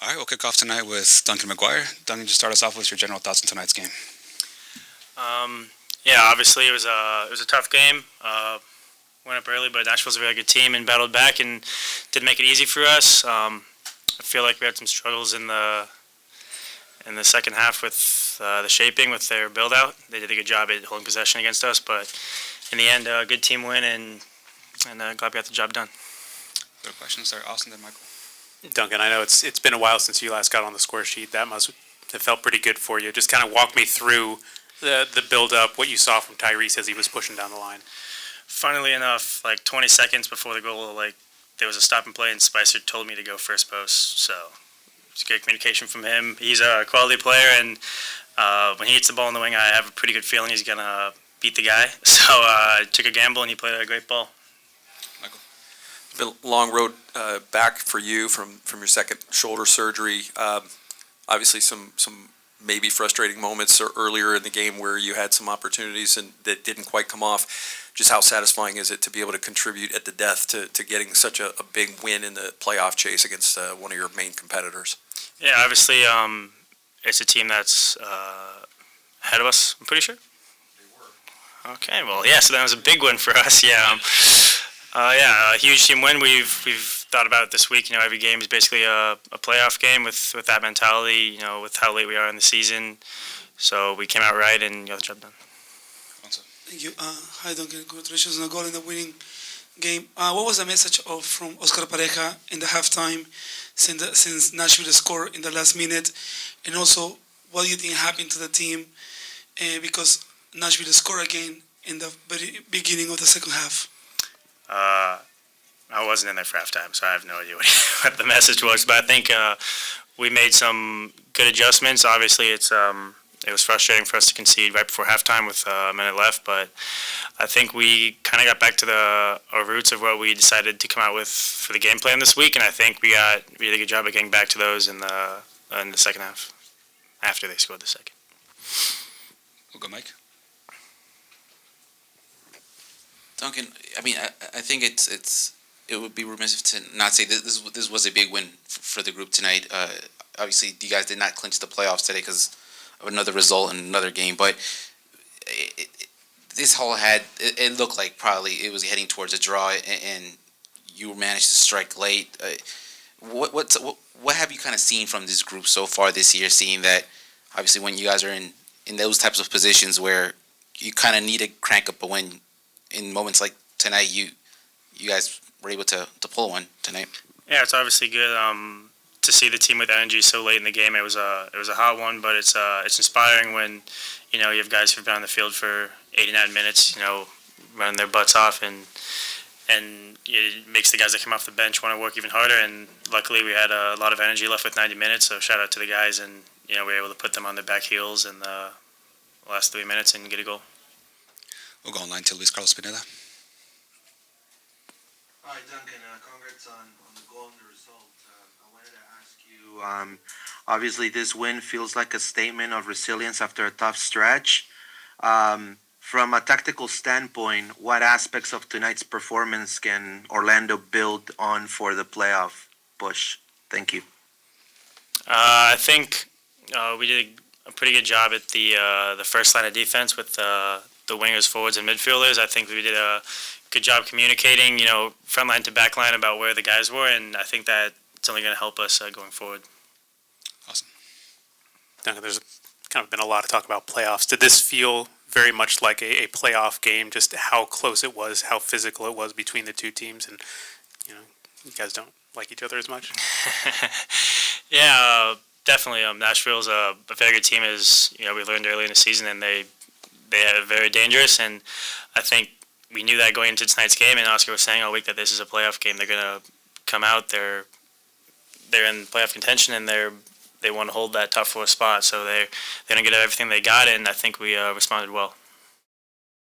All right, we'll kick off tonight with Duncan McGuire. Duncan, just start us off with your general thoughts on tonight's game. Yeah, obviously it was a tough game. Went up early, but Nashville's a very good team and battled back and did make it easy for us. I feel like we had some struggles in the second half with the shaping with their build out. They did a good job at holding possession against us, but in the end, a good team win and glad we got the job done. Good questions there, Austin and Michael. Duncan, I know it's been a while since you last got on the score sheet. That must have felt pretty good for you. Just kind of walk me through the build-up, what you saw from Tyrese as he was pushing down the line. Funnily enough, like 20 seconds before the goal, there was a stop and play, and Spicer told me to go first post. So it's great communication from him. He's a quality player, and when he hits the ball in the wing, I have a pretty good feeling he's gonna beat the guy. So I took a gamble, and he played a great ball. Michael. It's been a long road back for you from your second shoulder surgery. Obviously, some maybe frustrating moments earlier in the game where you had some opportunities and that didn't quite come off. Just how satisfying is it to be able to contribute at the death to getting such a big win in the playoff chase against one of your main competitors? Yeah, obviously, it's a team that's ahead of us, I'm pretty sure. They were. Okay, well, yeah, so that was a big win for us, yeah. A huge team win. We've thought about it this week. Every game is basically a playoff game with that mentality, with how late we are in the season. So we came out right and got the job done. Thank you. Hi, Duncan. Congratulations on the goal in the winning game. What was the message from Oscar Pareja in the halftime since Nashville scored in the last minute? And also, what do you think happened to the team because Nashville scored again in the very beginning of the second half? I wasn't in there for halftime, so I have no idea what the message was. But I think we made some good adjustments. Obviously, it was frustrating for us to concede right before halftime with a minute left. But I think we kind of got back to our roots of what we decided to come out with for the game plan this week. And I think we got a really good job of getting back to those in the second half after they scored the second. We'll go, Mike. Duncan, I mean, I think it would be remiss to not say that this was a big win for the group tonight. Obviously, you guys did not clinch the playoffs today because of another result in another game, but this whole it looked like probably it was heading towards a draw, and you managed to strike late. What have you kind of seen from this group so far this year? Seeing that obviously when you guys are in those types of positions where you kind of need to crank up a win. In moments like tonight, you guys were able to pull one tonight. Yeah, it's obviously good to see the team with energy so late in the game. It was a hot one, but it's inspiring when you have guys who've been on the field for 89 minutes, running their butts off, and it makes the guys that come off the bench want to work even harder. And luckily, we had a lot of energy left with 90 minutes, so shout out to the guys, and we were able to put them on their back heels in the last 3 minutes and get a goal. We'll go online to Luis Carlos Pineda. Hi, Duncan. Congrats on the goal and the result. I wanted to ask you, obviously this win feels like a statement of resilience after a tough stretch. From a tactical standpoint, what aspects of tonight's performance can Orlando build on for the playoff push? Thank you. I think we did a pretty good job at the first line of defense with the wingers, forwards, and midfielders. I think we did a good job communicating, front line to back line about where the guys were, and I think that it's only going to help us going forward. Awesome. Duncan, there's kind of been a lot of talk about playoffs. Did this feel very much like a playoff game, just how close it was, how physical it was between the two teams, and, you guys don't like each other as much? Yeah, definitely. Nashville's a very good team, as we learned early in the season, and they are very dangerous, and I think we knew that going into tonight's game, and Oscar was saying all week that this is a playoff game. They're going to come out, they're in playoff contention, and they want to hold that top four spot, so they're going to get everything they got, and I think we responded well.